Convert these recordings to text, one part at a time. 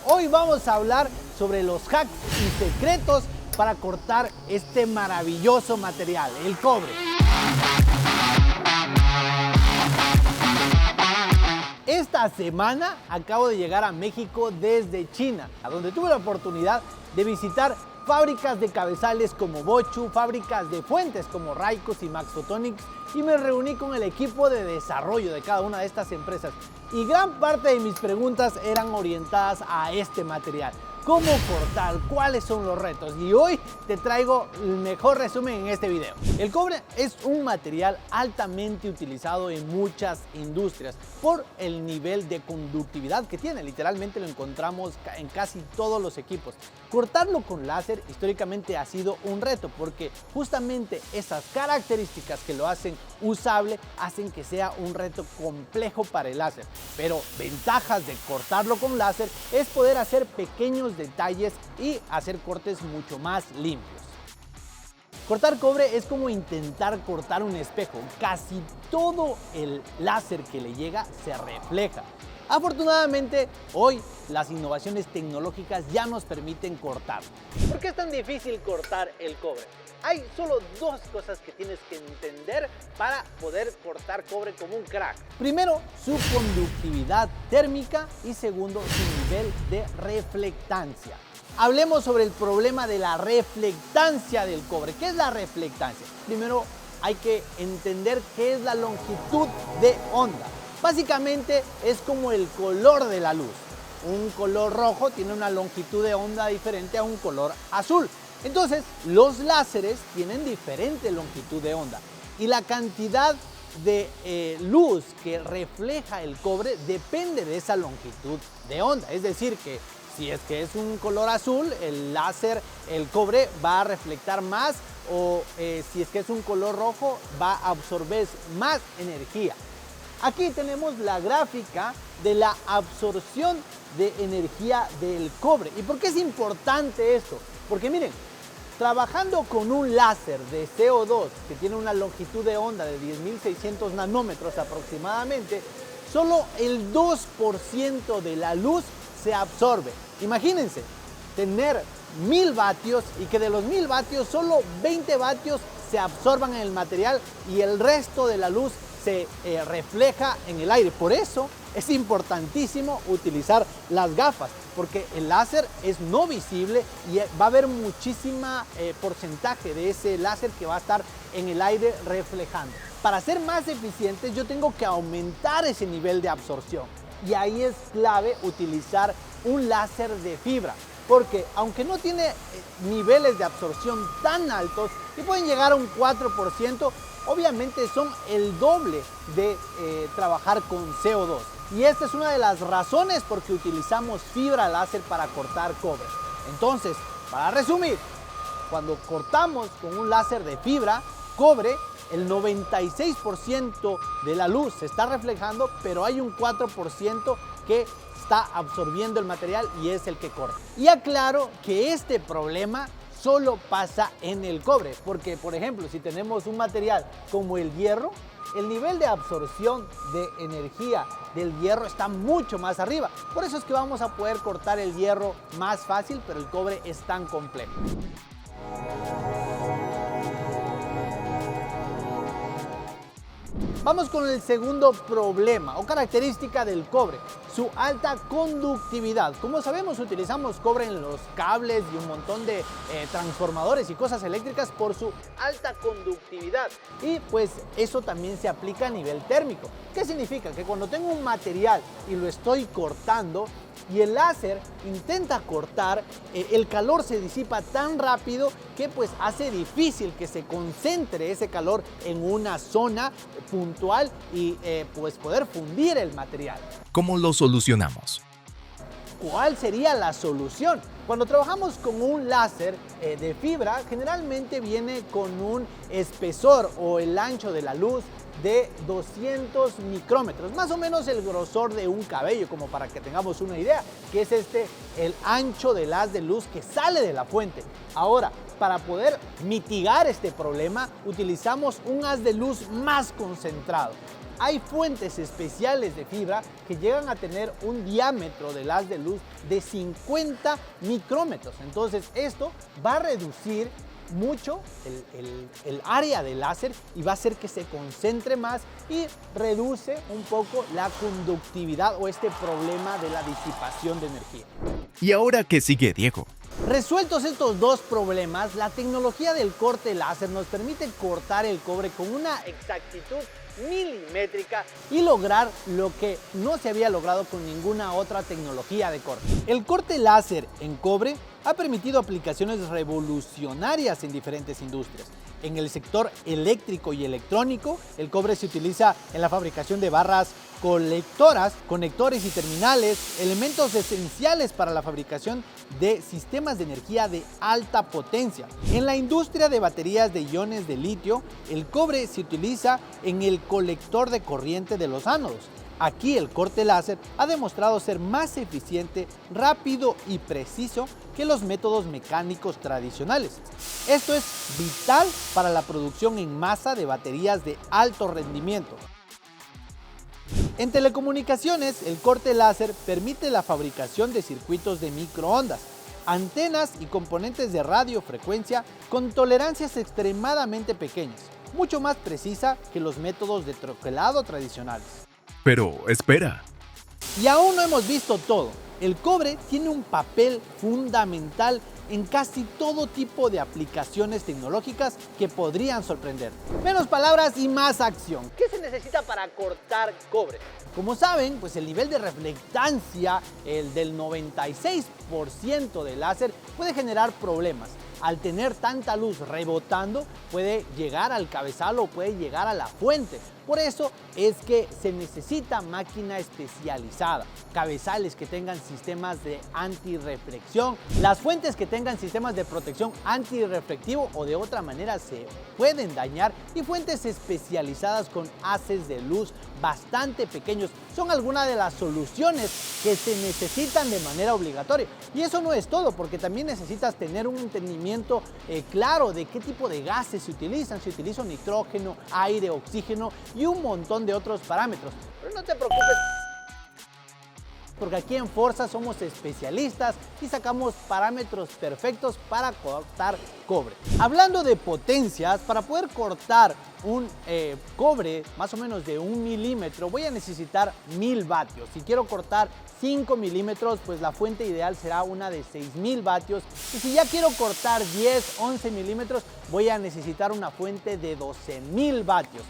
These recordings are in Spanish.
Hoy vamos a hablar sobre los hacks y secretos para cortar este maravilloso material, el cobre. Esta semana acabo de llegar a México desde China, a donde tuve la oportunidad de visitar fábricas de cabezales como Bochu, fábricas de fuentes como Raikos y Max Photonics, y me reuní con el equipo de desarrollo de cada una de estas empresas. Y gran parte de mis preguntas eran orientadas a este material. ¿Cómo cortar? ¿Cuáles son los retos? Y hoy te traigo el mejor resumen en este video. El cobre es un material altamente utilizado en muchas industrias por el nivel de conductividad que tiene. Literalmente lo encontramos en casi todos los equipos. Cortarlo con láser históricamente ha sido un reto porque justamente esas características que lo hacen usable hacen que sea un reto complejo para el láser. Pero ventajas de cortarlo con láser es poder hacer pequeños detalles y hacer cortes mucho más limpios. Cortar cobre es como intentar cortar un espejo. Casi todo el láser que le llega se refleja. Afortunadamente, hoy las innovaciones tecnológicas ya nos permiten cortar. ¿Por qué es tan difícil cortar el cobre? Hay solo dos cosas que tienes que entender para poder cortar cobre como un crack. Primero, su conductividad térmica y segundo, su nivel de reflectancia. Hablemos sobre el problema de la reflectancia del cobre. ¿Qué es la reflectancia? Primero, hay que entender qué es la longitud de onda. Básicamente es como el color de la luz. Un color rojo tiene una longitud de onda diferente a un color azul. Entonces, los láseres tienen diferente longitud de onda y la cantidad de luz que refleja el cobre depende de esa longitud de onda. Es decir, que si es que es un color azul, el láser, el cobre va a reflectar más, o si es que es un color rojo, va a absorber más energía. Aquí tenemos la gráfica de la absorción de energía del cobre. ¿Y por qué es importante esto? Porque miren, trabajando con un láser de CO2 que tiene una longitud de onda de 10.600 nanómetros aproximadamente, solo el 2% de la luz se absorbe. Imagínense tener 1000 vatios y que de los 1000 vatios solo 20 vatios se absorban en el material y el resto de la luz se refleja en el aire. Por eso es importantísimo utilizar las gafas, porque el láser es no visible y va a haber muchísima porcentaje de ese láser que va a estar en el aire reflejando. Para ser más eficientes yo tengo que aumentar ese nivel de absorción y ahí es clave utilizar un láser de fibra, porque aunque no tiene niveles de absorción tan altos, que pueden llegar a un 4%, obviamente son el doble de trabajar con CO2. Y esta es una de las razones por que utilizamos fibra láser para cortar cobre. Entonces, para resumir, cuando cortamos con un láser de fibra cobre, el 96% de la luz se está reflejando, pero hay un 4% que está absorbiendo el material y es el que corta. Y aclaro que este problema solo pasa en el cobre, porque por ejemplo, si tenemos un material como el hierro, el nivel de absorción de energía del hierro está mucho más arriba. Por eso es que vamos a poder cortar el hierro más fácil, pero el cobre es tan complejo. Vamos con el segundo problema o característica del cobre, su alta conductividad. Como sabemos, utilizamos cobre en los cables y un montón de transformadores y cosas eléctricas por su alta conductividad. Y pues eso también se aplica a nivel térmico. ¿Qué significa? Que cuando tengo un material y lo estoy cortando, y el láser intenta cortar, el calor se disipa tan rápido que pues hace difícil que se concentre ese calor en una zona puntual y pues poder fundir el material. ¿Cómo lo solucionamos? ¿Cuál sería la solución? Cuando trabajamos con un láser de fibra, generalmente viene con un espesor o el ancho de la luz de 200 micrómetros, más o menos el grosor de un cabello, como para que tengamos una idea, que es el ancho del haz de luz que sale de la fuente. Ahora, para poder mitigar este problema, utilizamos un haz de luz más concentrado. hay fuentes especiales de fibra que llegan a tener un diámetro del haz de luz de 50 micrómetros. Entonces esto va a reducir mucho el área del láser y va a hacer que se concentre más y reduce un poco la conductividad o este problema de la disipación de energía. ¿Y ahora qué sigue, Diego? Resueltos estos dos problemas, la tecnología del corte láser nos permite cortar el cobre con una exactitud milimétrica y lograr lo que no se había logrado con ninguna otra tecnología de corte. El corte láser en cobre ha permitido aplicaciones revolucionarias en diferentes industrias. En el sector eléctrico y electrónico, el cobre se utiliza en la fabricación de barras colectoras, conectores y terminales, elementos esenciales para la fabricación de sistemas de energía de alta potencia. En la industria de baterías de iones de litio, el cobre se utiliza en el colector de corriente de los ánodos. Aquí el corte láser ha demostrado ser más eficiente, rápido y preciso que los métodos mecánicos tradicionales. Esto es vital para la producción en masa de baterías de alto rendimiento. En telecomunicaciones, el corte láser permite la fabricación de circuitos de microondas, antenas y componentes de radiofrecuencia con tolerancias extremadamente pequeñas, mucho más precisa que los métodos de troquelado tradicionales. Pero espera. Y aún no hemos visto todo. El cobre tiene un papel fundamental en casi todo tipo de aplicaciones tecnológicas que podrían sorprender. Menos palabras y más acción. ¿Qué se necesita para cortar cobre? Como saben, pues el nivel de reflectancia, el del 96% del láser, puede generar problemas. Al tener tanta luz rebotando, puede llegar al cabezal o puede llegar a la fuente. Por eso es que se necesita máquina especializada, cabezales que tengan sistemas de antirreflexión, las fuentes que tengan sistemas de protección antirreflectivo o de otra manera se pueden dañar y fuentes especializadas con haces de luz bastante pequeños. Son algunas de las soluciones que se necesitan de manera obligatoria. Y eso no es todo, porque también necesitas tener un entendimiento claro de qué tipo de gases se utilizan. Se utiliza nitrógeno, aire, oxígeno y un montón de otros parámetros. Pero no te preocupes, porque aquí en Forza somos especialistas y sacamos parámetros perfectos para cortar cobre. Hablando de potencias, para poder cortar un cobre más o menos de 1 milímetro voy a necesitar 1000 vatios. Si quiero cortar 5 milímetros, pues la fuente ideal será una de 6000 vatios. Y si ya quiero cortar 10, 11 milímetros, voy a necesitar una fuente de 12000 vatios.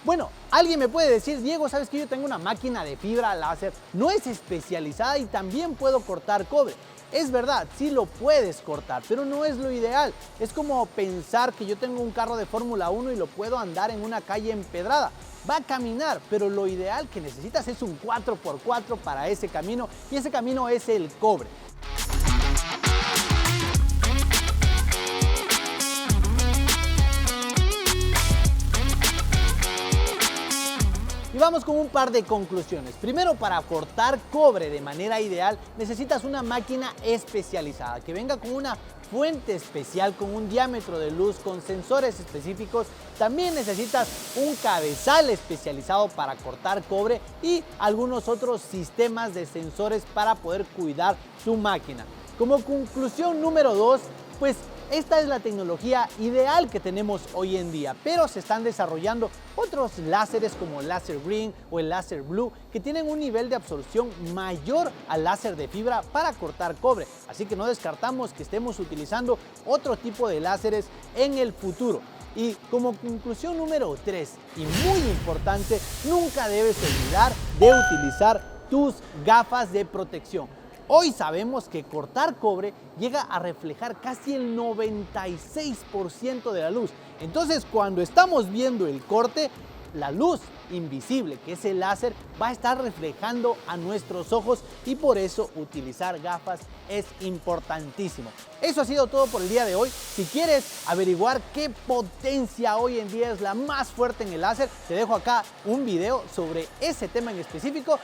Bueno, alguien me puede decir, Diego, ¿sabes que yo tengo una máquina de fibra láser? No es especializada y también puedo cortar cobre. Es verdad, sí lo puedes cortar, pero no es lo ideal. Es como pensar que yo tengo un carro de Fórmula 1 y lo puedo andar en una calle empedrada. Va a caminar, pero lo ideal que necesitas es un 4x4 para ese camino, y ese camino es el cobre. Y vamos con un par de conclusiones. Primero, para cortar cobre de manera ideal necesitas una máquina especializada que venga con una fuente especial, con un diámetro de luz, con sensores específicos. También necesitas un cabezal especializado para cortar cobre y algunos otros sistemas de sensores para poder cuidar tu máquina. Como conclusión número 2, pues esta es la tecnología ideal que tenemos hoy en día, pero se están desarrollando otros láseres como el láser green o el láser blue que tienen un nivel de absorción mayor al láser de fibra para cortar cobre. Así que no descartamos que estemos utilizando otro tipo de láseres en el futuro. Y como conclusión número 3 y muy importante, nunca debes olvidar de utilizar tus gafas de protección. Hoy sabemos que cortar cobre llega a reflejar casi el 96% de la luz. Entonces, cuando estamos viendo el corte, la luz invisible, que es el láser, va a estar reflejando a nuestros ojos y por eso utilizar gafas es importantísimo. Eso ha sido todo por el día de hoy. Si quieres averiguar qué potencia hoy en día es la más fuerte en el láser, te dejo acá un video sobre ese tema en específico